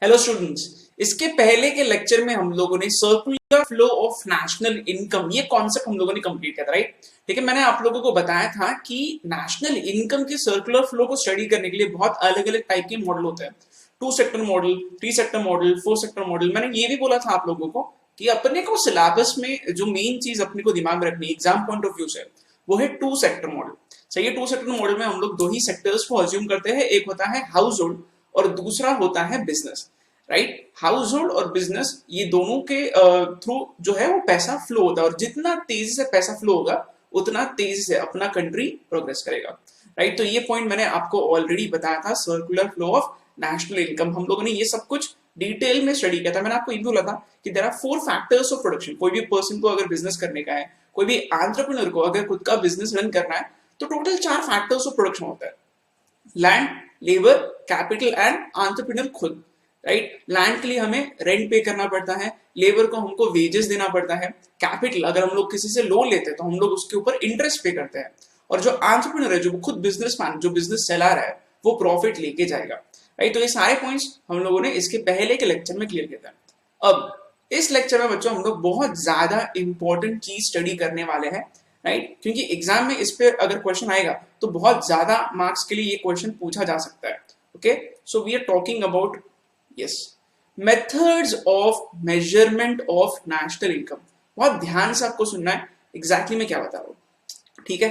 Hello students, इसके पहले के लेक्चर में हम लोगों ने circular flow of national income ये कॉन्सेप्ट हम लोगों ने कंप्लीट किया था, राइट। ठीक है, मैंने आप लोगों को बताया था कि नेशनल इनकम के सर्कुलर फ्लो को स्टडी करने के लिए बहुत अलग अलग टाइप के मॉडल होते हैं। 2 sector model, 3 sector model, 4 sector model. मैंने ये भी बोला था आप लोगों को कि अपने को सिलेबस में जो मेन चीज अपने को दिमाग में रखनी एग्जाम पॉइंट ऑफ व्यू से, वो है 2 सेक्टर मॉडल। सही है, 2 सेक्टर मॉडल में हम लोग दो ही सेक्टर्स को अज्यूम करते हैं, एक होता है हाउस होल्ड और दूसरा होता है बिजनेस, राइट। हाउस होल्ड और बिजनेस ये दोनों के थ्रू जो है वो पैसा फ्लो होता है, और जितना तेजी से पैसा फ्लो होगा उतना तेजी से अपना कंट्री प्रोग्रेस करेगा, राइट। तो ये पॉइंट मैंने आपको ऑलरेडी बताया था, circular flow of national income. हम लोगों ने ये सब कुछ डिटेल में स्टडी किया था। मैंने आपको ये बोला था कि there are 4 factors of production. कोई भी पर्सन को अगर बिजनेस करने का है, कोई भी एंटरप्रेन्योर को अगर खुद का बिजनेस रन करना है, तो टोटल 4 फैक्टर्स ऑफ प्रोडक्शन होता है। Land, labour, capital and entrepreneur खुद, राइट। लैंड के लिए हमें रेंट पे करना पड़ता है, लेबर को हमको वेजेस देना पड़ता है, कैपिटल अगर हम लोग किसी से लोन लेते हैं तो हम लोग उसके ऊपर इंटरेस्ट पे करते हैं, और जो एंटरप्रेन्योर है, जो खुद बिजनेसमैन, जो बिजनेस चला रहा है, वो प्रॉफिट लेके जाएगा, राइट। तो ये सारे पॉइंट्स हम लोगों ने इसके पहले के लेक्चर में क्लियर किया था। अब इस लेक्चर में बच्चों हम लोग बहुत ज्यादा इंपॉर्टेंट चीज स्टडी करने वाले हैं, राइट। क्योंकि एग्जाम में इस पे अगर क्वेश्चन आएगा तो बहुत ज्यादा मार्क्स के लिए ये क्वेश्चन पूछा जा सकता है। Okay, so we are talking about yes methods of measurement of national income. बहुत ध्यान से आपको सुनना है एग्जैक्टली मैं क्या बता रहा हूँ, ठीक है।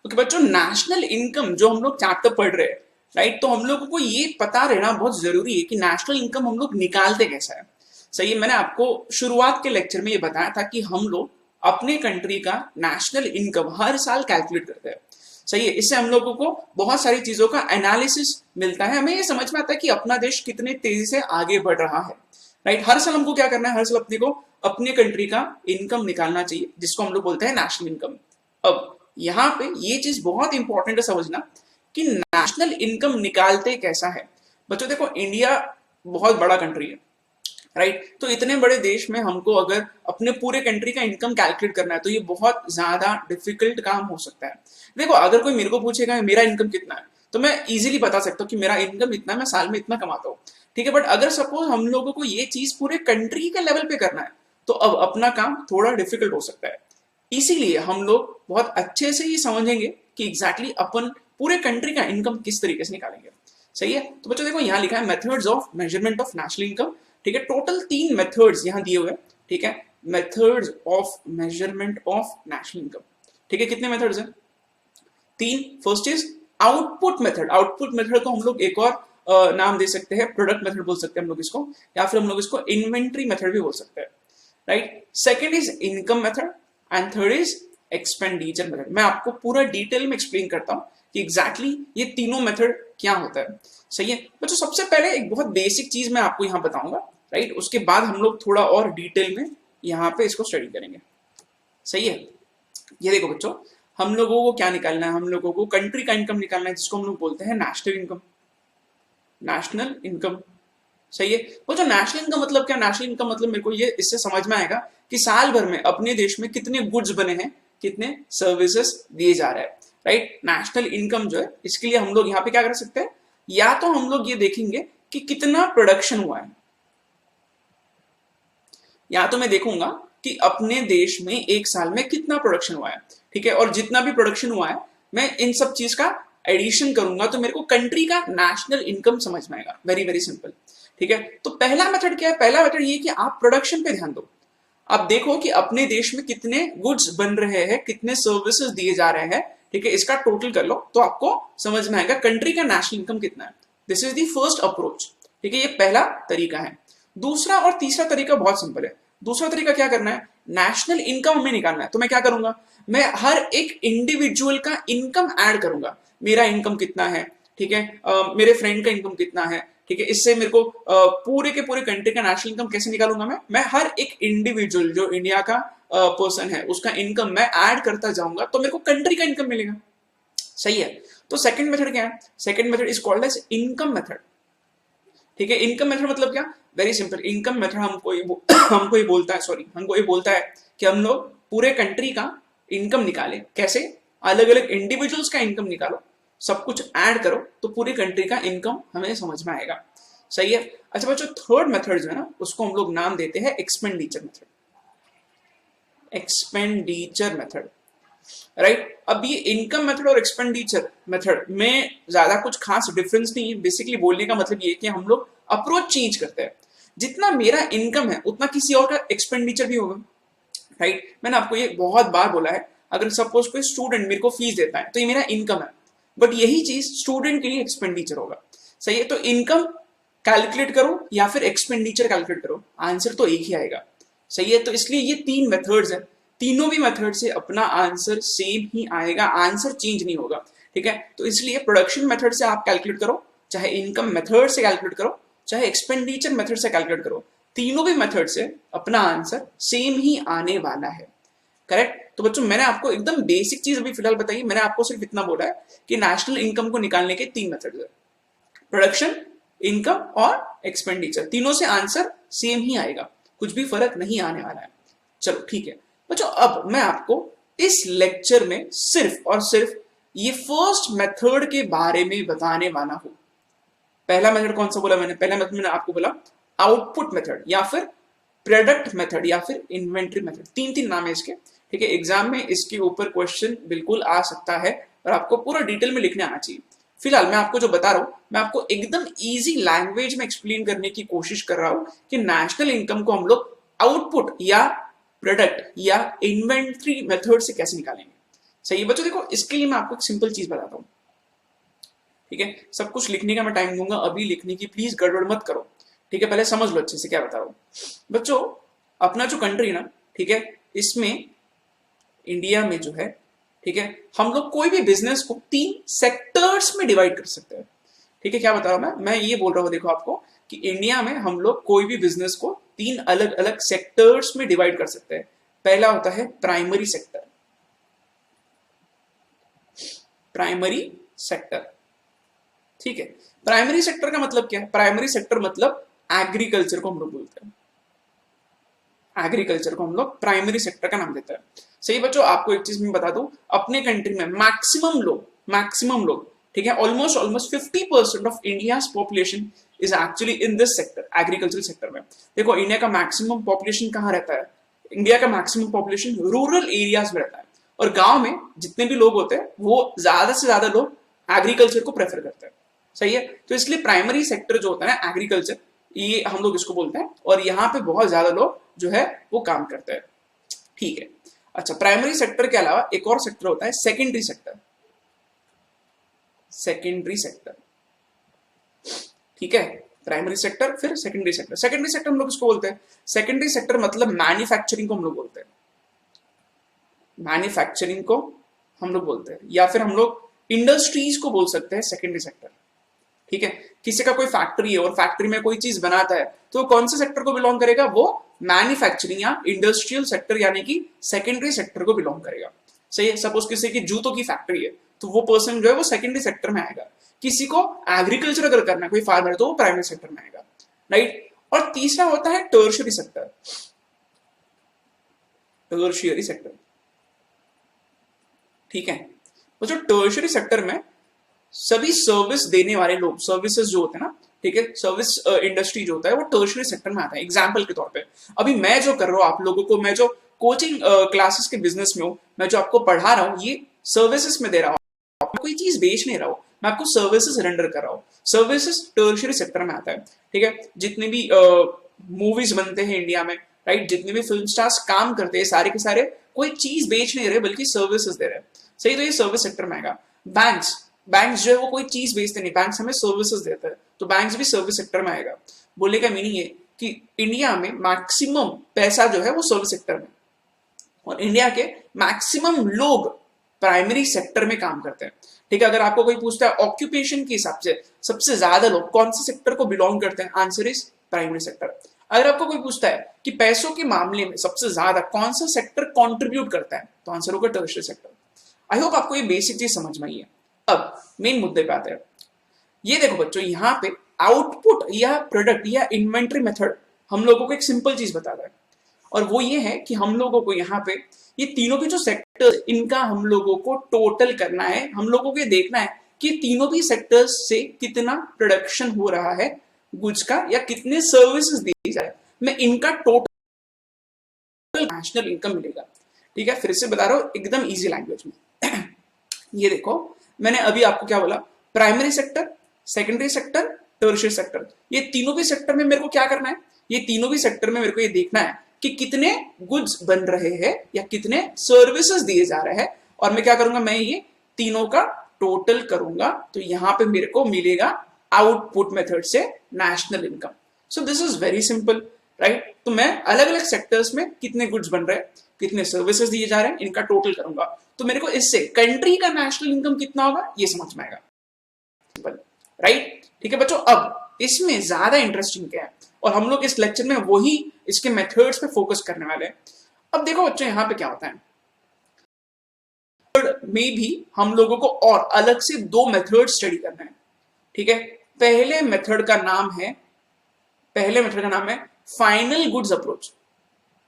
ओके बच्चों, नेशनल इनकम जो हम लोग चैप्टर पढ़ रहे हैं, राइट, तो हम लोगों को ये पता रहना बहुत जरूरी है कि नेशनल इनकम हम लोग निकालते कैसा है। सही है, मैंने आपको शुरुआत के लेक्चर में ये बताया था कि हम लोग अपने कंट्री का नेशनल इनकम हर साल कैलकुलेट करते हैं। सही है, इससे हम लोगों को बहुत सारी चीजों का एनालिसिस मिलता है, हमें ये समझ में आता है कि अपना देश कितने तेजी से आगे बढ़ रहा है, राइट। हर साल हमको क्या करना है, हर साल अपने को अपने कंट्री का इनकम निकालना चाहिए, जिसको हम लोग बोलते हैं नेशनल इनकम। अब यहाँ पे ये चीज बहुत इंपॉर्टेंट है समझना कि नेशनल इनकम निकालते कैसा है। बच्चों देखो, इंडिया बहुत बड़ा कंट्री है, राइट। तो इतने बड़े देश में हमको अगर अपने पूरे कंट्री का इनकम कैलकुलेट करना है तो ये बहुत ज्यादा डिफिकल्ट काम हो सकता है। देखो, अगर कोई मेरे को पूछेगा मेरा इनकम कितना है, तो मैं इजीली बता सकता हूँ कि मेरा इनकम इतना है, मैं साल में इतना कमाता हूँ, ठीक है। बट अगर सपोज हम लोगों को ये चीज पूरे कंट्री के लेवल पे करना है तो अब अपना काम थोड़ा डिफिकल्ट हो सकता है। इसीलिए हम लोग बहुत अच्छे से ये समझेंगे कि एग्जैक्टली अपन पूरे कंट्री का इनकम किस तरीके से निकालेंगे। सही है, तो बच्चों देखो यहाँ लिखा है methods of measurement of national income, ठीक है। टोटल 3 मेथड्स यहाँ दिए हुए हैं, ठीक है। Methods of measurement of national income, ठीक है। कितने मेथड्स हैं? 3। First is output method. Output method को हम लोग एक और नाम दे सकते हैं, प्रोडक्ट मेथड बोल सकते हैं हम लोग इसको, या फिर हम लोग इसको इन्वेंट्री मेथड भी बोल सकते हैं, right. Second is income method and third is expenditure method. मैं आपको पूरा डिटेल में एक्सप्लेन करता हूँ कि एग्जैक्टली ये तीनों मेथड क्या होता है। सही है बच्चों, सबसे पहले एक बहुत बेसिक चीज मैं आपको यहाँ बताऊंगा, राइट। उसके बाद हम लोग थोड़ा और डिटेल में यहाँ पे इसको स्टडी करेंगे। सही है, ये देखो बच्चों, हम लोगों को क्या निकालना है, हम लोगों को कंट्री का इनकम निकालना है, जिसको हम लोग बोलते हैं नेशनल इनकम। नेशनल इनकम, सही है बच्चों। नेशनल इनकम मतलब क्या? नेशनल इनकम मतलब मेरे को ये इससे समझ में आएगा कि साल भर में अपने देश में कितने गुड्स बने हैं, कितने सर्विसेज दिए जा रहे हैं, राइट। नेशनल इनकम जो है, इसके लिए हम लोग यहाँ पे क्या कर सकते हैं, या तो हम लोग ये देखेंगे कि कितना प्रोडक्शन हुआ है, या तो मैं देखूंगा कि अपने देश में एक साल में कितना प्रोडक्शन हुआ है, ठीक है। और जितना भी प्रोडक्शन हुआ है मैं इन सब चीज का एडिशन करूंगा तो मेरे को कंट्री का नेशनल इनकम समझ में आएगा। वेरी वेरी सिंपल, ठीक है। तो पहला मेथड क्या है? पहला मेथड ये कि आप प्रोडक्शन पे ध्यान दो। आप देखो कि अपने देश में कितने गुड्स बन रहे हैं, कितने सर्विसेज दिए जा रहे हैं, ठीक है। इसका टोटल कर लो तो आपको समझ में आएगा कंट्री का नेशनल इनकम कितना है। This is the first approach, ठीक है। ये पहला तरीका है। दूसरा और तीसरा तरीका बहुत सिंपल है। दूसरा तरीका क्या करना है, नेशनल इनकम हमें निकालना है, तो मैं क्या करूंगा, मैं हर एक इंडिविजुअल का इनकम ऐड करूंगा। मेरा इनकम कितना है, ठीक है, मेरे फ्रेंड का इनकम कितना है, ठीक है। इससे मेरे को पूरे के पूरे कंट्री का नेशनल इनकम कैसे निकालूंगा मैं हर एक इंडिविजुअल जो इंडिया का पर्सन है उसका इनकम मैं ऐड करता जाऊंगा, तो मेरे को कंट्री का इनकम मिलेगा। सही है, तो सेकंड मेथड क्या है? Second method is called as income method, ठीक है। इनकम मेथड मतलब क्या? Very simple. इनकम मेथड हमको ये बोलता है, सॉरी, हमको ये बोलता है कि हम लोग पूरे कंट्री का इनकम निकालें। कैसे? अलग अलग इंडिविजुअल्स का इनकम निकालो, सब कुछ ऐड करो तो पूरी कंट्री का इनकम हमें समझ में आएगा। सही है। अच्छा बच्चों, थर्ड मेथड जो है ना, उसको हम लोग नाम देते हैं expenditure method. Expenditure method, right. अब ये इनकम मेथड और एक्सपेंडिचर मेथड में ज्यादा कुछ खास डिफरेंस नहीं है। बेसिकली बोलने का मतलब ये है कि हम लोग अप्रोच चेंज करते हैं। जितना मेरा इनकम है उतना किसी और का एक्सपेंडिचर भी होगा, राइट। मैंने आपको ये बहुत बार बोला है, अगर सपोज कोई स्टूडेंट मेरे को फीस देता है तो ये मेरा इनकम है, बट यही चीज स्टूडेंट के लिए एक्सपेंडिचर होगा। सही है, तो इनकम कैलकुलेट करो या फिर एक्सपेंडिचर कैलकुलेट करो, आंसर तो एक ही आएगा। सही है, तो इसलिए ये तीन मेथड्स है, तीनों भी मेथड से अपना आंसर सेम ही आएगा, आंसर चेंज नहीं होगा। ठीक है, तो इसलिए प्रोडक्शन मेथड से आप कैलकुलेट करो, चाहे इनकम मेथड से कैलकुलेट करो, चाहे एक्सपेंडिचर मेथड से कैलकुलेट करो, तीनों भी मेथड से अपना आंसर सेम ही आने वाला है। करेक्ट। तो बच्चों मैंने आपको एकदम बेसिक चीज अभी फिलहाल बताई, मैंने आपको सिर्फ इतना बोला है कि नेशनल इनकम को निकालने के तीन मेथड है, प्रोडक्शन, इनकम और एक्सपेंडिचर। तीनों से आंसर सेम ही आएगा, कुछ भी फर्क नहीं आने वाला है। चलो ठीक है बच्चों, अब मैं आपको इस लेक्चर में सिर्फ और सिर्फ ये फर्स्ट मेथड के बारे में बताने वाला हूं। पहला मेथड कौन सा बोला मैंने? पहला मेथड मैंने आपको बोला आउटपुट मेथड या फिर प्रोडक्ट मेथड या फिर इन्वेंट्री मेथड। तीन तीन नाम है इसके। ठीक है, एग्जाम में इसके ऊपर क्वेश्चन बिल्कुल आ सकता है और आपको पूरा डिटेल में लिखने आना चाहिए। फिलहाल मैं आपको जो बता रहा हूं, मैं आपको एकदम इजी लैंग्वेज में एक्सप्लेन करने की कोशिश कर रहा हूं कि नेशनल इनकम को हम लोग आउटपुट या प्रोडक्ट या इन्वेंट्री मेथड से कैसे निकालेंगे। सही है बच्चों, देखो इसके लिए मैं आपको एक सिंपल चीज बताता हूं। ठीक है, सब कुछ लिखने का मैं टाइम दूंगा, अभी लिखने की प्लीज गड़बड़ मत करो। ठीक है, पहले समझ लो अच्छे से क्या बता रहा हूं। बच्चों अपना जो कंट्री ना, ठीक है, इसमें इंडिया में जो है, ठीक है, हम लोग कोई भी बिजनेस को तीन सेक्टर्स में डिवाइड कर सकते हैं। ठीक है, क्या बता रहा हूं मैं ये बोल रहा हूं देखो आपको कि इंडिया में हम लोग कोई भी बिजनेस को तीन अलग अलग सेक्टर्स में डिवाइड कर सकते हैं। पहला होता है प्राइमरी सेक्टर। प्राइमरी सेक्टर, ठीक है। प्राइमरी सेक्टर का मतलब क्या है? प्राइमरी सेक्टर मतलब एग्रीकल्चर को हम लोग बोलते हैं। एग्रीकल्चर को हम लोग प्राइमरी सेक्टर का नाम देते हैं। सही बच्चों, आपको एक चीज मैं बता दूं, अपने कंट्री में मैक्सिमम लोग, ठीक है, almost 50% of India population is actually in this sector, agriculture sector में। देखो इंडिया का मैक्सिमम पॉपुलेशन कहाँ रहता है? इंडिया का मैक्सिमम पॉपुलेशन रूरल एरियाज में रहता है, और गांव में जितने भी लोग होते हैं वो ज्यादा से ज्यादा लोग एग्रीकल्चर को प्रेफर करते हैं। सही है, तो इसलिए प्राइमरी सेक्टर जो होता है ना एग्रीकल्चर, ये हम लोग इसको बोलते हैं, और यहाँ पे बहुत ज्यादा लोग जो है वो काम करते हैं। ठीक है, अच्छा प्राइमरी सेक्टर के अलावा एक और सेक्टर होता है सेकेंडरी सेक्टर। सेकेंडरी सेक्टर, ठीक है, प्राइमरी सेक्टर फिर सेकेंडरी सेक्टर। सेकेंडरी सेक्टर हम लोग इसको बोलते हैं, सेकेंडरी सेक्टर मतलब मैन्युफैक्चरिंग को हम लोग बोलते हैं। मैन्युफैक्चरिंग को हम लोग बोलते हैं, या फिर हम लोग इंडस्ट्रीज को बोल सकते हैं सेकेंडरी सेक्टर। ठीक है, किसी का कोई फैक्ट्री है और फैक्ट्री में कोई चीज बनाता है तो कौन से सेक्टर को बिलोंग करेगा? वो मैन्युफैक्चरिंग या इंडस्ट्रियल सेक्टर यानी कि सेकेंडरी सेक्टर को बिलोंग करेगा। सही है, सपोज किसी की जूतों की फैक्ट्री है तो वो पर्सन जो है वो सेकेंडरी सेक्टर में आएगा। किसी को एग्रीकल्चर अगर करना है, कोई फार्मर है, तो वो प्राइमरी सेक्टर में आएगा, राइट। और तीसरा होता है टर्शियरी सेक्टर। टर्शियरी सेक्टर, ठीक है, वो जो टर्शियरी सेक्टर में सभी सर्विस देने वाले लोग, सर्विसेज जो होते हैं ना, ठीक है, सर्विस इंडस्ट्री जो होता है वो टर्शियरी सेक्टर में आता है। एग्जांपल के तौर पे अभी मैं जो कर रहा हूँ आप लोगों को, मैं जो कोचिंग क्लासेस के बिजनेस में हूँ, मैं जो आपको पढ़ा रहा हूँ, ये सर्विसेज में दे रहा हूँ, आपको कोई चीज बेच नहीं रहा हूँ, मैं आपको सर्विसेज रेंडर कर रहा हूँ। सर्विसेज टर्शियरी सेक्टर में आता है। ठीक है, जितने भी मूवीज बनते हैं इंडिया में, राइट, जितने भी फिल्म स्टार्स काम करते हैं सारे के सारे कोई चीज बेच नहीं रहे बल्कि सर्विसेज दे रहे हैं। सही, तो ये सर्विस सेक्टर में आएगा। बैंक्स जो है वो कोई चीज बेचते नहीं, बैंक्स हमें सर्विसेज देता है, तो बैंक्स भी सर्विस सेक्टर में आएगा। बोलने का मीनिंग है कि इंडिया में मैक्सिमम पैसा जो है वो सर्विस सेक्टर में, और इंडिया के मैक्सिमम लोग प्राइमरी सेक्टर में काम करते हैं। ठीक है, अगर आपको कोई पूछता है ऑक्यूपेशन के हिसाब से सबसे ज्यादा लोग कौन से सेक्टर को बिलोंग करते हैं, आंसर इज प्राइमरी सेक्टर। अगर आपको कोई पूछता है कि पैसों के मामले में सबसे ज्यादा कौन सा सेक्टर कंट्रीब्यूट करता है, तो आंसर होगा टर्शियरी सेक्टर। आई होप आपको ये बेसिक चीज समझ में आई है। अब मेन मुद्दे पे आते हैं। ये देखो बच्चों, यहाँ पे आउटपुट या प्रोडक्ट या इन्वेंट्री मेथड हम लोगों को एक सिंपल चीज बताता है, और वो ये है कि हम लोगों को यहाँ पे ये तीनों के जो सेक्टर, इनका हम लोगों को टोटल करना है। हम लोगों को ये देखना है कि तीनों भी सेक्टर्स से कितना प्रोडक्शन हो रहा है गुड्स का या कितने सर्विसेज दी जाए, मैं इनका टोटल नेशनल इनकम मिलेगा। ठीक है, फिर से बता रहा हूं एकदम इजी लैंग्वेज में। ये देखो, मैंने अभी आपको क्या बोला, primary sector, secondary sector, tertiary sector, ये तीनों भी सेक्टर में मेरे को क्या करना है, ये तीनों भी सेक्टर में मेरे को ये देखना है कि कितने गुड्स बन रहे हैं या कितने सर्विसेज दिए जा रहे हैं, और मैं क्या करूंगा, मैं ये तीनों का टोटल करूंगा, तो यहां पे मेरे को मिलेगा आउटपुट मेथड से national income. So this is very simple, right. तो मैं अलग अलग सेक्टर्स में कितने गुड्स बन रहे हैं, कितने सर्विसेज दिए जा रहे हैं, इनका टोटल करूंगा, तो मेरे को इससे कंट्री का नेशनल इनकम कितना होगा ये समझ में आएगा, सिंपल, राइट। ठीक है बच्चों, अब इसमें ज्यादा इंटरेस्टिंग क्या है, और हम लोग इस लेक्चर में वही इसके मेथड्स पे फोकस करने वाले हैं। अब देखो बच्चों, यहां पे क्या होता है, में भी हम लोगों को और अलग से दो मेथड स्टडी करना है। ठीक है, पहले मेथड का नाम है final goods approach,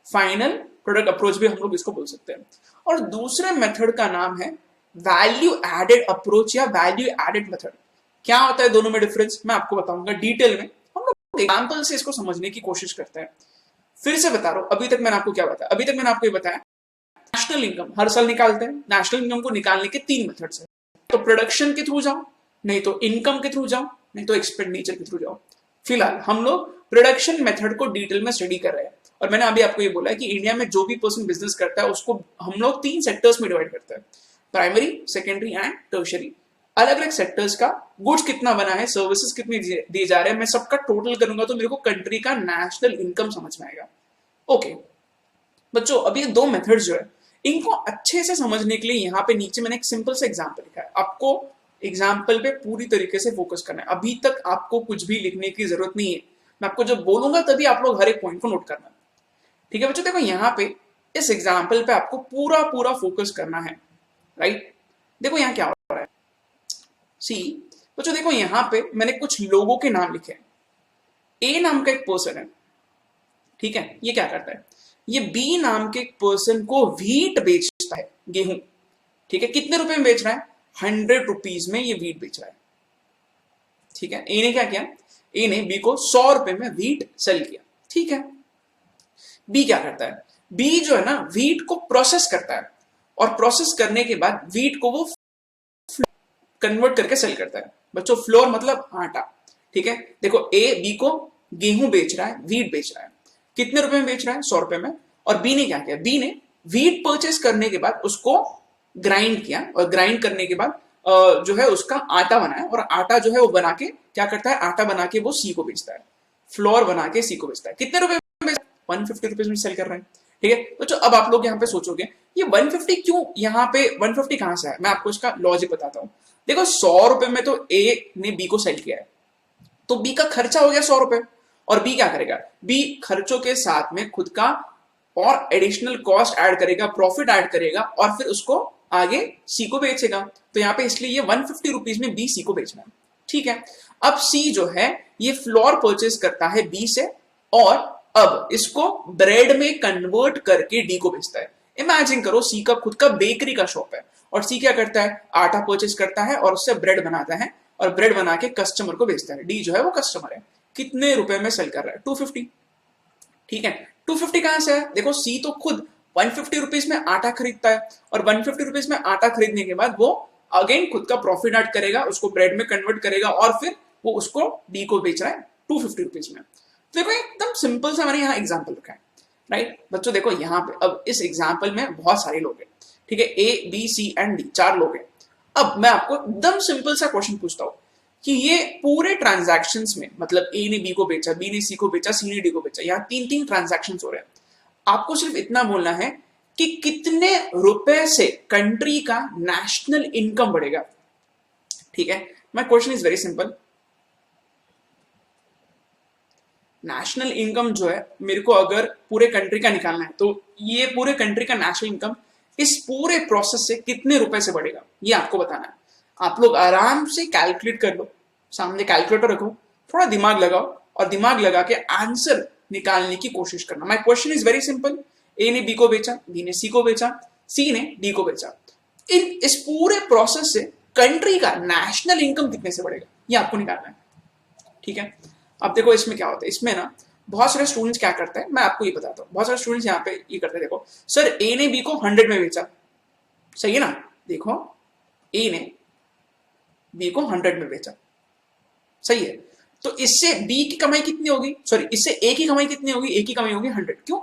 final product approach भी हम लोग इसको बोल सकते हैं, और दूसरे मेथड का नाम है वैल्यू एडेड अप्रोच या वैल्यू एडेड मेथड। क्या होता है दोनों में डिफरेंस, मैं आपको बताऊंगा डिटेल में, हम लोग एग्जांपल से इसको समझने की कोशिश करते हैं। फिर से बता रहा हूं, अभी तक मैंने आपको क्या बताया, अभी तक मैंने आपको ये बताया नेशनल इनकम हर साल निकालते हैं, नेशनल इनकम को निकालने के तीन मेथड्स हैं, तो प्रोडक्शन के थ्रू जाओ, नहीं तो इनकम के थ्रू जाओ, नहीं तो एक्सपेंडिचर के थ्रू जाओ। फिलहाल हम लोग प्रोडक्शन मेथड को डिटेल में स्टडी कर रहे हैं, और मैंने अभी आपको ये बोला है कि इंडिया में जो भी पर्सन बिजनेस करता है उसको हम लोग तीन सेक्टर्स में डिवाइड करते हैं, प्राइमरी, सेकेंडरी एंड टर्शियरी। अलग अलग सेक्टर्स का गुड्स कितना बना है, सर्विसेज कितने दिए जा रहे हैं, मैं सबका टोटल करूंगा तो मेरे को कंट्री का नेशनल इनकम समझ में आएगा। ओके बच्चों, अब ये दो मेथड्स जो है इनको अच्छे से समझने के लिए यहाँ पे नीचे मैंने एक सिंपल सा एग्जाम्पल लिखा है, आपको एग्जाम्पल पे पूरी तरीके से फोकस करना है। अभी तक आपको कुछ भी लिखने की जरूरत नहीं है, मैं आपको जब बोलूंगा तभी आप लोग हर एक पॉइंट को नोट करना। ठीक है बच्चों, देखो यहाँ पे इस एग्जाम्पल पे आपको पूरा पूरा फोकस करना है, राइट। देखो यहाँ क्या हो रहा है, सी बच्चों देखो यहाँ पे मैंने कुछ लोगों के नाम लिखे हैं। ए नाम का एक पर्सन है, ठीक है, ये क्या करता है, ये बी नाम के एक पर्सन को व्हीट बेचता है, गेहूं। ठीक है, कितने रुपए में बेच रहा है, 100 रुपीज में ये व्हीट बेच रहा है। ठीक है, ए ने क्या किया, ए ने बी को 100 रुपए में व्हीट सेल किया। ठीक है, बी क्या करता है, बी जो है ना व्हीट को प्रोसेस करता है, और प्रोसेस करने के बाद व्हीट को वो कन्वर्ट करके सेल करता है। बच्चों फ्लोर मतलब आटा। ठीक है, देखो ए बी को गेहूं बेच रहा है, व्हीट बेच रहा है, कितने रुपए में बेच रहा है, 100 रुपए में। और बी ने क्या किया, बी ने व्हीट परचेस करने के बाद उसको ग्राइंड किया, और ग्राइंड करने के बाद जो है उसका आटा बनाया, और आटा जो है वो बना के क्या करता है, आटा बना के वो सी को बेचता है, फ्लोर बना के सी को बेचता है। कितने रुपए में बेचता है, 150 रुपीज में सेल कर रहा है। ठीक है, तो अब आप लोग यहाँ पे सोचोगे ये 150 क्यों, यहाँ पे 150 कहां से है, मैं आपको इसका लॉजिक बताता हूँ। देखो 100 रुपए में तो ए ने बी को सेल किया है, तो बी का खर्चा हो गया 100 रुपए, और बी क्या करेगा, बी खर्चों के साथ में खुद का और एडिशनल कॉस्ट ऐड करेगा, प्रॉफिट ऐड करेगा, और फिर उसको आगे सी को बेचेगा। तो यहाँ पे इसलिए ये 150 रुपीज में बी सी को बेचना है। ठीक है, अब सी जो है ये फ्लोर परचेज करता है बी से, और अब इसको ब्रेड में कन्वर्ट करके डी को बेचता है। इमेजिन करो सी का खुद का बेकरी का शॉप है, और सी क्या करता है, आटा परचेज करता है और उससे ब्रेड बनाता है, और ब्रेड बना के कस्टमर को बेचता है। डी जो है वो कस्टमर है, कितने रुपए में सेल कर रहा है, 250। ठीक है, 250 कहां से है, देखो सी तो खुद 150 रुपीज में आटा खरीदता है, और 150 रुपीज में आटा खरीदने के बाद वो अगेन खुद का प्रॉफिट ऐड करेगा, उसको ब्रेड में कन्वर्ट करेगा, और फिर वो उसको डी को बेच रहा है 250 रुपीज में। तो देखो एकदम सिंपल सा मैंने यहाँ एग्जाम्पल रखा है, राइट बच्चों। देखो यहाँ पे अब इस एग्जाम्पल में बहुत सारे लोग हैं, ठीक है, A B C and D, 4 लोग हैं। अब मैं आपको एकदम सिंपल सा क्वेश्चन पूछता हूँ कि ये पूरे ट्रांजैक्शंस में, मतलब ए ने बी को बेचा, बी ने सी को बेचा, सी ने डी को बेचा, यहाँ 3 ट्रांजैक्शंस हो रहे हैं। आपको सिर्फ इतना बोलना है कि कितने रुपए से कंट्री का नेशनल इनकम बढ़ेगा। ठीक है, my question is very simple. National income जो है मेरे को अगर पूरे कंट्री का निकालना है, तो ये पूरे कंट्री का नेशनल इनकम इस पूरे प्रोसेस से कितने रुपए से बढ़ेगा, ये आपको बताना है। आप लोग आराम से कैलकुलेट कर लो, सामने कैलकुलेटर रखो, थोड़ा दिमाग लगाओ, और दिमाग लगा के आंसर निकालने की कोशिश करना। My question is very simple. A ने बी को बेचा, बी ने सी को बेचा, सी ने डी को बेचा। इस पूरे प्रोसेस से कंट्री का नेशनल इनकम कितने से बढ़ेगा, ये आपको निकालना है। ठीक है, अब देखो इसमें क्या होता है, इसमें ना बहुत सारे स्टूडेंट्स क्या करते हैं, मैं आपको ये बताता हूँ। बहुत सारे स्टूडेंट्स यहाँ पे ये करते हैं, देखो सर ए ने बी को 100 में बेचा, सही है ना, देखो ए ने बी को 100 में बेचा, सही है। तो इससे बी की कमाई कितनी होगी, सॉरी इससे ए की कमाई कितनी होगी, ए की कमाई होगी 100। क्यों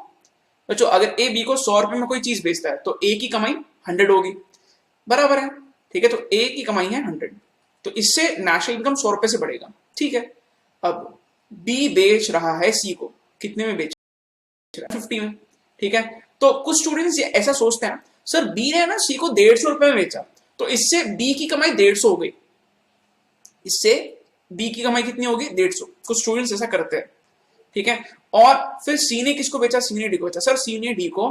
बच्चों, अगर ए बी को 100 रुपए में कोई चीज बेचता है तो ए की कमाई 100 होगी, बराबर है, ठीक है। तो ए की कमाई है 100, तो इससे नेशनल इनकम 100 रुपए से बढ़ेगा, ठीक है। अब बी बेच रहा है सी को, कितने में बेच रहा है, 50 में, ठीक है। तो कुछ स्टूडेंट्स ऐसा सोचते हैं, सर बी ने ना सी को 150 रुपए में बेचा, तो इससे बी की कमाई 150 हो गई, इससे बी की कमाई कितनी होगी 150। कुछ स्टूडेंट्स ऐसा करते हैं, ठीक है। और फिर सी ने किसको बेचा, सी ने डी को बेचा, सर सी ने डी को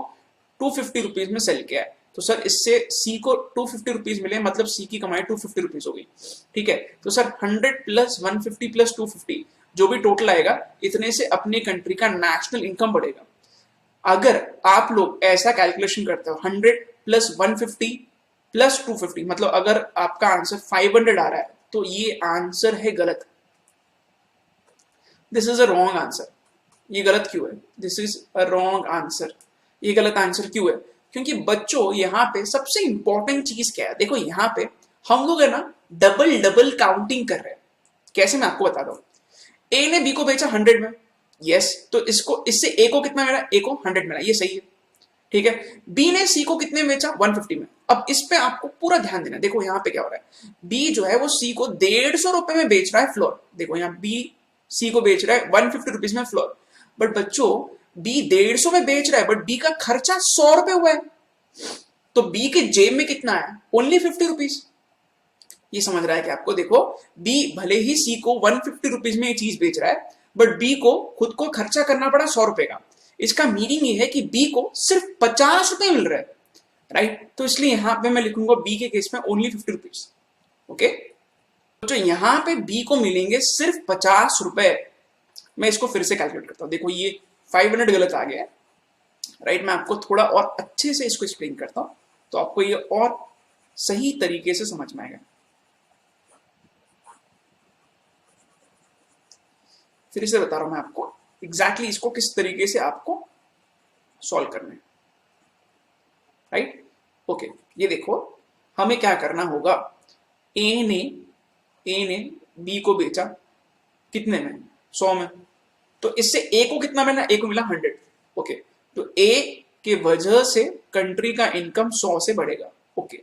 250 रुपीज में सेल किया है, तो सर इससे सी को 250 रुपीज मिले, मतलब सी की कमाई 250 रुपीज होगी, ठीक है। तो सर 100 प्लस 150 प्लस 250 जो भी टोटल आएगा, इतने से अपनी कंट्री का नेशनल इनकम बढ़ेगा। अगर आप लोग ऐसा कैलकुलेशन करते हो 100 प्लस 150 प्लस 250, मतलब अगर आपका आंसर 500 आ रहा है, तो ये आंसर है गलत, this is a wrong answer. ये गलत क्यों है, this is a wrong answer, ये गलत आंसर क्यों है, क्योंकि बच्चों यहाँ पे सबसे इंपॉर्टेंट चीज क्या है, देखो यहाँ पे हम लोग है ना डबल डबल काउंटिंग कर रहे हैं। कैसे, मैं आपको बता दूं, ए ने बी को बेचा 100 में, यस, तो इसको इससे ए को कितना मिला, ए को 100 मिला, ये सही है, ठीक है। बी ने सी को कितने में बेचा, 150 में। अब इस पे आपको पूरा ध्यान देना, देखो यहाँ पे क्या हो रहा है, बी जो है वो सी को 150 रुपए में बेच रहा है फ्लोर, देखो यहाँ बी सी को बेच रहा है 150 रुपीज में फ्लोर, बट बच्चों बी 150 में बेच रहा है, बट बी का खर्चा 100 रुपए हुआ है, तो बी के जेब में कितना है, ओनली 50 रुपीज। ये समझ रहा है कि आपको, देखो बी भले ही सी को 150 रुपीज में ये चीज बेच रहा है, बट बी को खुद को खर्चा करना पड़ा 100 रुपए का। इसका मीनिंग ये है कि बी को सिर्फ 50 रुपए मिल रहे हैं, राइट। तो इसलिए यहां पे मैं लिखूंगा बी के केस में ओनली 50 रुपीज, ओके। तो यहां पे बी को मिलेंगे सिर्फ 50 रुपए। मैं इसको फिर से कैलकुलेट करता हूं, देखो ये 500 गलत आ गया है, राइट। मैं आपको थोड़ा और अच्छे से इसको एक्सप्लेन करता हूं, तो आपको ये और सही तरीके से समझ में आएगा। फिर से बता रहा हूं मैं आपको एग्जैक्टली इसको किस तरीके से आपको सॉल्व करना है, राइट, ओके। ये देखो हमें क्या करना होगा, ए ने बी को बेचा कितने में, 100 में, तो इससे ए को कितना मिला, ए को मिला 100, ओके। तो ए के वजह से कंट्री का इनकम 100 से बढ़ेगा, ओके।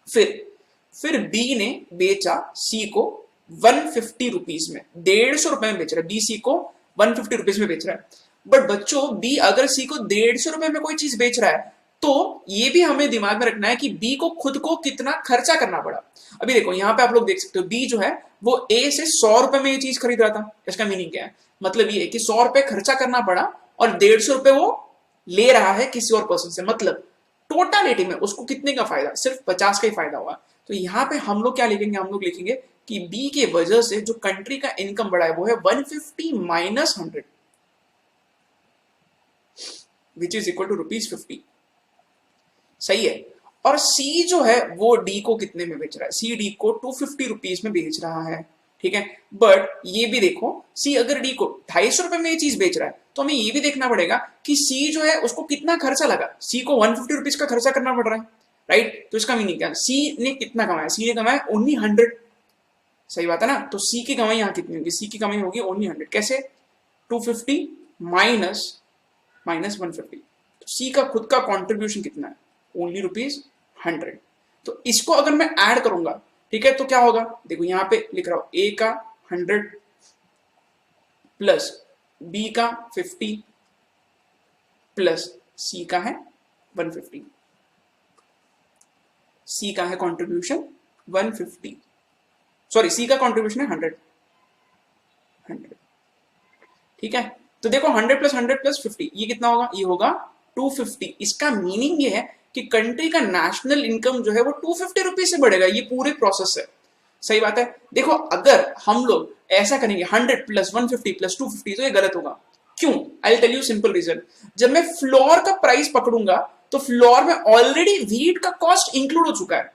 फिर बी ने बेचा सी को 150 रुपीज में, 150 रुपए में बेच रहा है, बी सी को 150 रुपीज में बेच रहा है। बट बच्चों बी अगर सी को 150 रुपए में कोई चीज बेच रहा है, तो ये भी हमें दिमाग में रखना है कि बी को खुद को कितना खर्चा करना पड़ा। अभी देखो यहाँ पे आप लोग देख सकते हो, बी जो है वो ए से 100 रुपए में ये चीज खरीद रहा था। इसका मीनिंग क्या है, मतलब ये है कि 100 रुपए खर्चा करना पड़ा और 150 रुपए वो ले रहा है किसी और पर्सन से, मतलब टोटलिटी में उसको कितने का फायदा, सिर्फ 50 का ही फायदा हुआ। तो यहाँ पे हम लोग क्या लिखेंगे, हम लोग लिखेंगे कि बी के वजह से जो कंट्री का इनकम बढ़ा है वो है 150 minus 100 which is equal to ₹50, सही है। और सी जो है वो डी को कितने में बेच रहा है, सी डी को 250 रुपीज में बेच रहा है, ठीक है। बट ये भी देखो, सी अगर डी को 250 रुपए में ये चीज बेच रहा है, तो हमें ये भी देखना पड़ेगा कि सी जो है उसको कितना खर्चा लगा, सी को 150 रुपीज का खर्चा करना पड़ रहा है, राइट। तो इसका मीनिंग क्या है, सी ने कितना कमाया, सी ने कमाया ओनली 100, सही बात है ना। तो सी की कमाई यहाँ कितनी होगी, सी की कमाई होगी ओनली 100, कैसे, 250 माइनस 150, तो सी का खुद का कॉन्ट्रीब्यूशन कितना है, ओनली ₹100। तो इसको अगर मैं ऐड करूंगा, ठीक है, तो क्या होगा, देखो यहां पे लिख रहा हूं, ए का 100 प्लस बी का 50 प्लस सी का है 150, सी का है कॉन्ट्रीब्यूशन 150, सॉरी सी का कॉन्ट्रीब्यूशन है 100, ठीक है। तो देखो 100 प्लस 100 प्लस 50 ये कितना होगा, ये होगा 250। इसका मीनिंग ये है कि कंट्री का नेशनल इनकम जो है वो 250 रुपीज से बढ़ेगा, ये पूरे प्रोसेस है, सही बात है। देखो अगर हम लोग ऐसा करेंगे 100 प्लस 150 प्लस 250, तो ये गलत होगा। क्यों, I will tell you simple reason. जब मैं फ्लोर का प्राइस पकड़ूंगा तो फ्लोर में ऑलरेडी व्हीट का कॉस्ट इंक्लूड हो चुका है,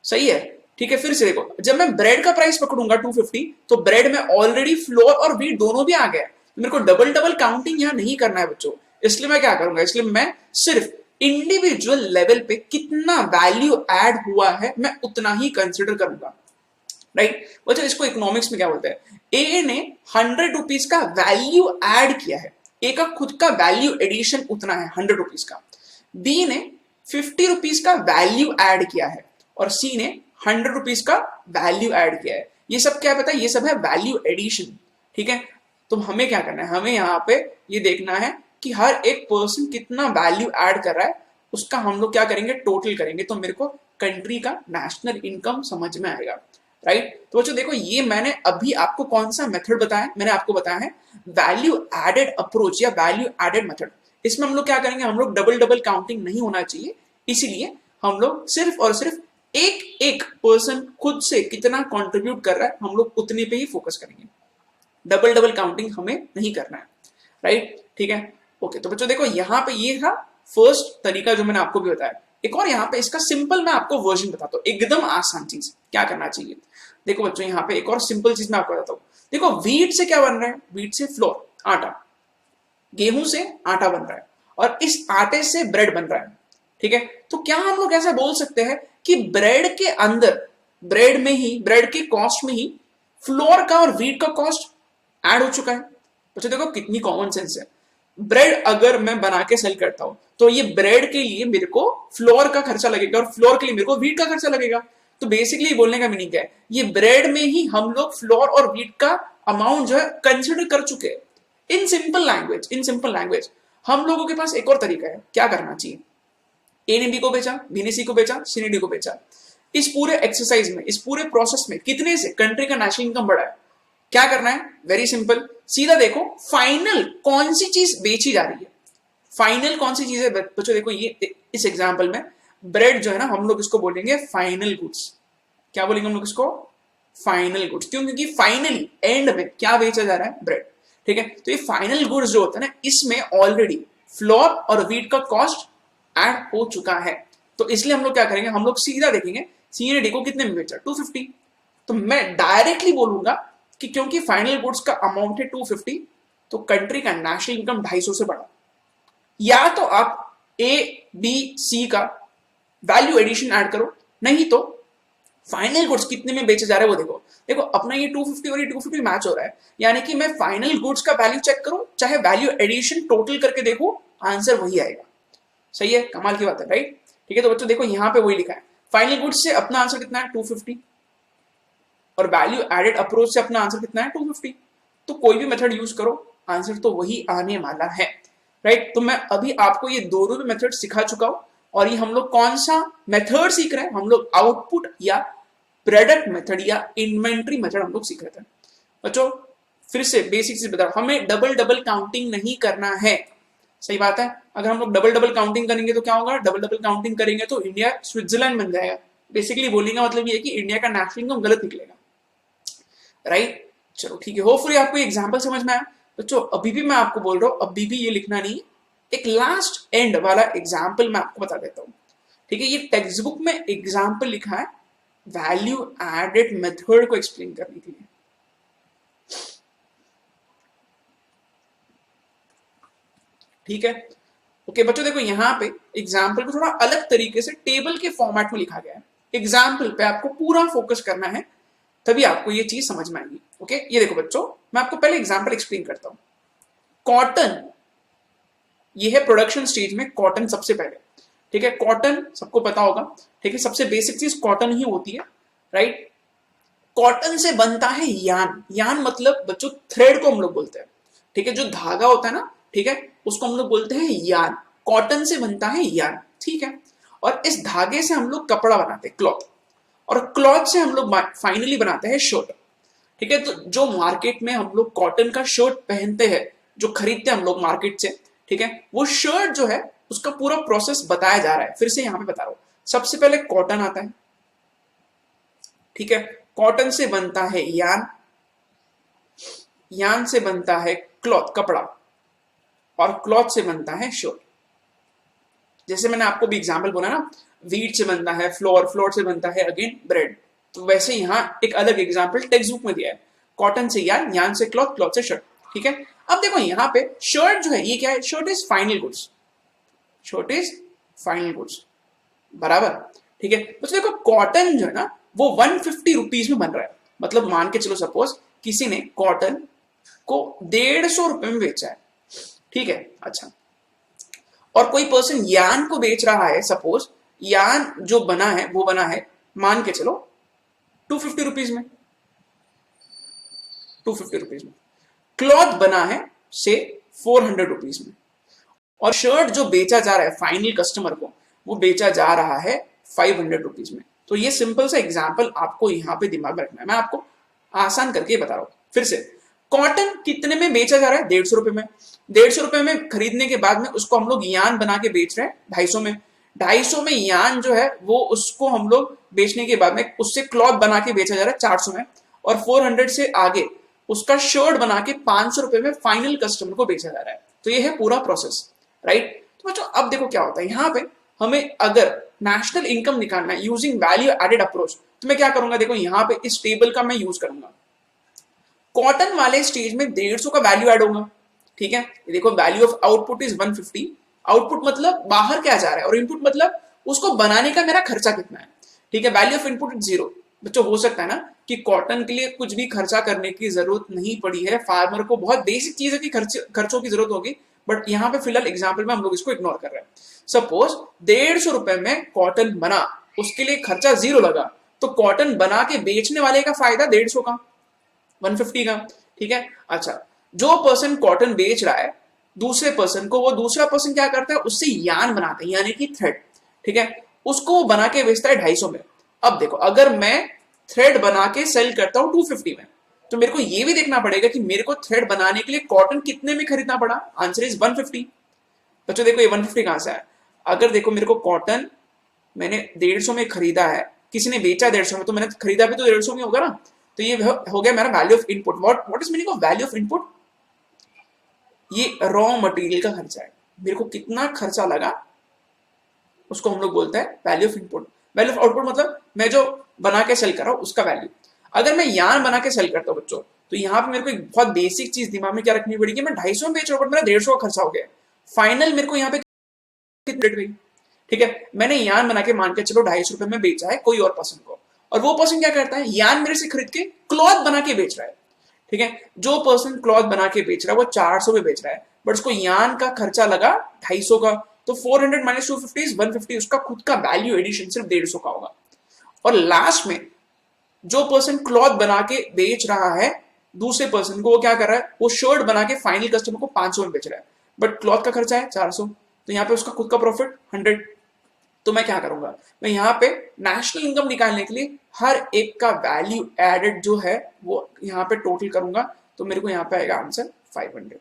सही है। ठीक है, फिर से देखो, जब मैं ब्रेड का प्राइस पकड़ूंगा 250, तो ब्रेड में ऑलरेडी फ्लोर और व्हीट दोनों भी आ गया, तो मेरे को डबल डबल काउंटिंग यहां नहीं करना है बच्चों। इसलिए मैं क्या करूंगा, इसलिए मैं सिर्फ इंडिविजुअल लेवल पे कितना वैल्यू ऐड हुआ है मैं उतना ही कंसिडर करूंगा, राइट। बच्चों इसको इकोनॉमिक्स में क्या बोलते हैं, ए ने 100 रुपीज का वैल्यू ऐड किया है, ए का खुद का वैल्यू एडिशन उतना है 100 रुपीज का, बी ने 50 रुपीज का वैल्यू ऐड किया है, और सी ने 100 रुपीज का वैल्यू ऐड किया है। ये सब क्या पता है, ये सब है वैल्यू एडिशन, ठीक है। तो हमें क्या करना है, हमें यहाँ पे ये देखना है कि हर एक पर्सन कितना वैल्यू ऐड कर रहा है, उसका हम लोग क्या करेंगे, टोटल करेंगे, तो मेरे को कंट्री का नेशनल इनकम समझ में आएगा, राइट। तो बच्चों देखो, ये मैंने अभी आपको कौन सा मेथड बताया, मैंने आपको बताया है वैल्यू एडेड अप्रोच या वैल्यू एडेड मेथड। इसमें हम लोग क्या करेंगे, हम लोग डबल डबल काउंटिंग नहीं होना चाहिए, इसीलिए हम लोग सिर्फ और सिर्फ एक एक पर्सन खुद से कितना कंट्रीब्यूट कर रहा है हम लोग उतने पे ही फोकस करेंगे, डबल डबल काउंटिंग हमें नहीं करना है, राइट, ठीक है। ओके, तो बच्चों देखो यहाँ पे ये था फर्स्ट तरीका जो मैंने आपको भी बताया। एक और यहाँ पे इसका सिंपल मैं आपको वर्जन बताता हूँ, एकदम आसान चीज क्या करना चाहिए। देखो बच्चों यहाँ पे एक और सिंपल चीज मैं आपको बताता हूँ। देखो व्हीट से क्या बन रहा है, व्हीट से फ्लोर आटा, गेहूं से आटा बन रहा है, और इस आटे से ब्रेड बन रहा है, ठीक है। तो क्या हम लोग ऐसा बोल सकते हैं कि ब्रेड के अंदर, ब्रेड में ही, ब्रेड के कॉस्ट में ही फ्लोर का और व्हीट का कॉस्ट ऐड हो चुका है। तो देखो कितनी कॉमन सेंस है, ब्रेड अगर मैं बना के सेल करता हूं तो ये ब्रेड के लिए मेरे को फ्लोर का खर्चा लगेगा और फ्लोर के लिए मेरे को व्हीट का खर्चा लगेगा। तो बेसिकली बोलने का मीनिंग क्या है, ये ब्रेड में ही हम लोग फ्लोर और व्हीट का अमाउंट जो है कंसिडर कर चुके हैं। In simple language, in simple language हम लोगों के पास एक और तरीका है, क्या करना चाहिए, ए ने बी को बेचा, बी ने सी को बेचा, सी ने डी को बेचा। इस पूरे एक्सरसाइज में, इस पूरे प्रोसेस में कितने से कंट्री का नेशनल इनकम बढ़ा है, क्या करना है, वेरी सिंपल, सीधा देखो फाइनल कौन सी चीज बेची जा रही है, फाइनल कौन सी चीज है बच्चों। देखो ये इस एग्जांपल में ब्रेड जो है ना, हम लोग इसको बोलेंगे फाइनल गुड्स। क्या बोलेंगे हम लोग इसको, फाइनल गुड्स। क्यों, क्योंकि फाइनली एंड में क्या बेचा जा रहा है, ब्रेड, ठीक है। तो ये फाइनल गुड्स जो होता है ना, इसमें ऑलरेडी फ्लोर और व्हीट का कॉस्ट ऐड हो चुका है। तो इसलिए हम लोग क्या करेंगे, हम लोग सीधा देखेंगे सी ने डी को कितने में बेचा, 250। तो मैं डायरेक्टली बोलूंगा कि क्योंकि फाइनल गुड्स का अमाउंट है 250, तो कंट्री का नेशनल इनकम 250 से बढ़ा। या तो आप ए बी सी का वैल्यू एडिशन ऐड करो, नहीं तो फाइनल गुड्स कितने में बेचे जा रहे हैं वो देखो। देखो अपना ये 250 और ये 250 मैच हो रहा है, यानी कि मैं फाइनल गुड्स का वैल्यू चेक करूं चाहे वैल्यू एडिशन टोटल करके देखो, आंसर वही आएगा। सही है, कमाल की बात है, राइट। ठीक है, तो बच्चों देखो यहाँ पे वही लिखा है, फाइनल गुड्स से अपना आंसर कितना है 250, और वैल्यू एडेड अप्रोच से अपना आंसर कितना है 250। तो कोई भी मेथड यूज करो, आंसर तो वही आने वाला है, राइट। तो मैं अभी आपको ये दोनों भी मेथड सिखा चुका हूं, और ये हम लोग कौन सा मेथड सीख रहे हैं, हम लोग आउटपुट या प्रोडक्ट मेथड या इन्वेंट्री मेथड हम लोग सीख रहे थे। बच्चों फिर से बेसिक चीज बताओ, हमें डबल डबल काउंटिंग नहीं करना है, सही बात है। अगर हम लोग डबल डबल काउंटिंग करेंगे तो क्या होगा, डबल डबल काउंटिंग करेंगे तो इंडिया स्विट्जरलैंड बन जाएगा। बेसिकली बोलने का मतलब ये है कि इंडिया का नेशनल इनकम गलत निकलेगा, राइट। चलो ठीक है, होपफुली आपको एग्जांपल समझ में आया। बच्चों अभी भी मैं आपको बोल रहा हूं, अभी भी ये लिखना नहीं, एक लास्ट एंड वाला एग्जाम्पल मैं आपको बता देता हूं, ठीक है। ये टेक्स्ट बुक में एग्जाम्पल लिखा है वैल्यू एडेड मेथड को एक्सप्लेन करने के लिए, ठीक है। ओके बच्चों देखो यहाँ पे एग्जाम्पल को थोड़ा अलग तरीके से टेबल के फॉर्मेट में लिखा गया है, एग्जाम्पल पे आपको पूरा फोकस करना है, तभी आपको ये चीज समझ में आएगी। ओके ये देखो बच्चों, मैं आपको पहले एग्जाम्पल एक्सप्लेन करता हूं। कॉटन, ये है प्रोडक्शन स्टेज में कॉटन सबसे पहले, ठीक है। कॉटन सबको पता होगा, ठीक है, सबसे बेसिक चीज कॉटन ही होती है, राइट। कॉटन से बनता है यान, यान मतलब बच्चों थ्रेड को हम लोग बोलते हैं, ठीक है। जो धागा होता है ना, ठीक है, उसको हम लोग बोलते हैं यान। कॉटन से बनता है यान, ठीक है। और इस धागे से हम लोग कपड़ा बनाते हैं, क्लॉथ, और क्लॉथ से हम लोग फाइनली बनाते हैं शर्ट, ठीक है। तो जो मार्केट में हम लोग कॉटन का शर्ट पहनते हैं, जो खरीदते हैं हम लोग मार्केट से, ठीक है, वो शर्ट जो है उसका पूरा प्रोसेस बताया जा रहा है। फिर से यहां पे बता रहा हूं, सबसे पहले कॉटन आता है, ठीक है। कॉटन से बनता है यान, यान से बनता है क्लॉथ, कपड़ा, और क्लॉथ से बनता है शर्ट। जैसे मैंने आपको भी एग्जांपल बोला ना, व्हीट से बनता है फ्लोर, फ्लोर से बनता है अगेन ब्रेड, तो वैसे यहाँ एक अलग एग्जाम्पल टेक्स्ट बुक में दिया है, कॉटन से यान, यान से क्लॉथ, क्लॉथ से शर्ट। ठीक है, अब देखो यहाँ पे शर्ट जो है ये क्या है, shirt is final goods, shirt is final goods, बराबर। ठीक है, तो देखो कॉटन जो है ना वो 150 रुपीज में बन रहा है, मतलब मान के चलो सपोज किसी ने कॉटन को 150 रुपए में बेचा है। ठीक है, अच्छा, और कोई पर्सन यान को बेच रहा है, सपोज यान जो बना है वो बना है मान के चलो 250 रुपीज में, 250 रुपीज में। क्लॉथ बना है से 400 रुपीज में, और शर्ट जो बेचा जा रहा है फाइनल कस्टमर को वो बेचा जा रहा है 500 रुपीज में। तो ये सिंपल सा एग्जांपल आपको यहाँ पे दिमाग में रखना है, मैं आपको आसान करके बता रहा हूं। फिर से, कॉटन कितने में बेचा जा रहा है, 150 रुपए में। 150 रुपए में खरीदने के बाद में उसको हम लोग यान बना के बेच रहे हैं 250 में। 250 में यान जो है वो उसको हम लोग बेचने के बाद में उससे क्लॉथ बना के बेचा जा रहा है 400 में, और 400 से आगे उसका शर्ट बना के 500 रुपए में फाइनल कस्टमर को बेचा जा रहा है। तो ये है पूरा प्रोसेस, राइट। तो बच्चों अब देखो क्या होता है, यहाँ पे हमें अगर नेशनल इनकम निकालना है यूजिंग वैल्यू एडेड अप्रोच, तो मैं क्या करूंगा, देखो यहाँ पे इस टेबल का मैं यूज करूंगा। कॉटन वाले स्टेज में 150 का वैल्यू ऐड होगा। ठीक है, देखो value of output is 150, output मतलब बाहर क्या जा रहा है, और इनपुट मतलब उसको बनाने का मेरा खर्चा कितना है। ठीक है, वैल्यू ऑफ इनपुट इज 0। बच्चों हो सकता है ना कि कॉटन के लिए कुछ भी खर्चा करने की जरूरत नहीं पड़ी है, फार्मर को बहुत बेसिक चीजों की खर्चों की जरूरत होगी, बट यहाँ पे फिलहाल एग्जाम्पल में हम लोग इसको इग्नोर कर रहे हैं। सपोज 150 रुपए में कॉटन बना, उसके लिए खर्चा 0 लगा, तो कॉटन बना के बेचने वाले का फायदा 150 का, 150 का। ठीक है, अच्छा, जो पर्सन कॉटन बेच रहा है दूसरे पर्सन को, वो दूसरा पर्सन क्या करता है, उससे यान बनाता है, यानी कि थ्रेड। ठीक है, उसको वो बना के बेचता है 250 में। अब देखो अगर मैं थ्रेड बना के सेल करता हूं 250 में, तो मेरे को ये भी देखना पड़ेगा कि मेरे को थ्रेड बनाने के लिए कॉटन कितने में खरीदना पड़ा। Answer is 150। बच्चों देखो ये 150 कहां से है, अगर देखो मेरे को कॉटन मैंने 150 में खरीदा है, किसी ने बेचा 150 में, तो मैंने खरीदा भी तो 150 में होगा ना। तो ये हो गया मेरा value of input. What is meaning of value of input, ये रॉ मटेरियल का खर्चा है, मेरे को कितना खर्चा लगा उसको हम लोग बोलते हैं value of input. Value of output मतलब मैं जो बना के सेल कर रहा हूं उसका वैल्यू। अगर मैं यान बना के सेल करता हूं बच्चों, तो यहाँ पे मेरे को एक बहुत बेसिक चीज दिमाग में क्या रखनी पड़ेगी, मैं 250 में बेच रहा हूँ बट मेरा 150 का खर्चा हो गया, फाइनल मेरे को यहाँ पे कितनी गई। ठीक है, मैंने यान बना के मान के चलो 250 रुपए में बेचा है कोई और पर्सन को, और वो पर्सन क्या करता है, यान मेरे से खरीद के क्लॉथ बना के बेच रहा है। ठीक है, जो पर्सन क्लॉथ बना के बेच रहा है वो 400 में बेच रहा है, बट उसको यान का खर्चा लगा 250 का, तो 400 माइनस 250 इज 150, उसका खुद का वैल्यू एडिशन सिर्फ 150 का होगा। और लास्ट में जो पर्सन क्लॉथ बना के बेच रहा है दूसरे पर्सन को, वो क्या कर रहा है, वो शर्ट बना के फाइनल कस्टमर को 500 में बेच रहा है, बट क्लॉथ का खर्चा है 400, तो यहाँ पे उसका खुद का प्रॉफिट 100। तो मैं क्या करूंगा, मैं यहाँ पे नेशनल इनकम निकालने के लिए हर एक का वैल्यू एडेड जो है वो यहाँ पे टोटल करूंगा, तो मेरे को यहाँ पे आएगा आंसर 500।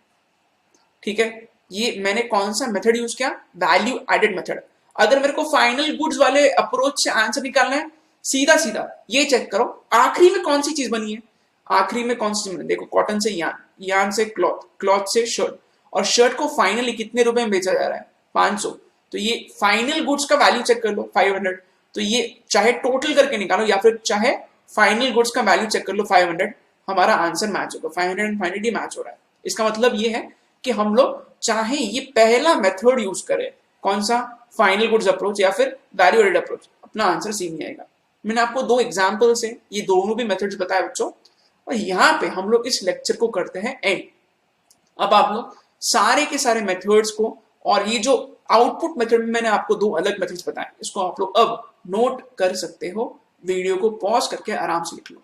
ठीक है, ये मैंने कौन सा मेथड यूज किया, वैल्यू एडेड मेथड। अगर मेरे को फाइनल गुड्स वाले अप्रोच से आंसर निकालना है, सीधा सीधा ये चेक करो आखिरी में कौन सी चीज बनी है, आखिरी में कौन सी चीज बनी, देखो कॉटन से यान, यान से क्लॉथ, क्लॉथ से शर्ट, और शर्ट को फाइनली कितने रुपए में बेचा जा रहा है, 500। तो ये फाइनल गुड्स का वैल्यू चेक कर लो 500। तो ये चाहे टोटल करके निकालो या फिर चाहे फाइनल गुड्स का वैल्यू चेक कर लो 500, हमारा आंसर मैच होगा, 500 एंड 500 मैच हो रहा है। इसका मतलब ये है कि हम लोग चाहे ये पहला मेथड यूज करें, कौन सा, फाइनल गुड्स अप्रोच या फिर वैल्यू एडेड अप्रोच, अपना आंसर सेम ही आएगा। मैंने आपको 2 एग्जाम्पल से ये दोनों भी मेथड्स बताए बच्चों, और यहाँ पे हम लोग इस लेक्चर को करते हैं एंड। अब आप लोग सारे के सारे मेथड्स को, और ये जो आउटपुट मेथड में मैंने आपको 2 अलग मेथड्स बताए, इसको आप लोग अब नोट कर सकते हो, वीडियो को पॉज करके आराम से लिख लो।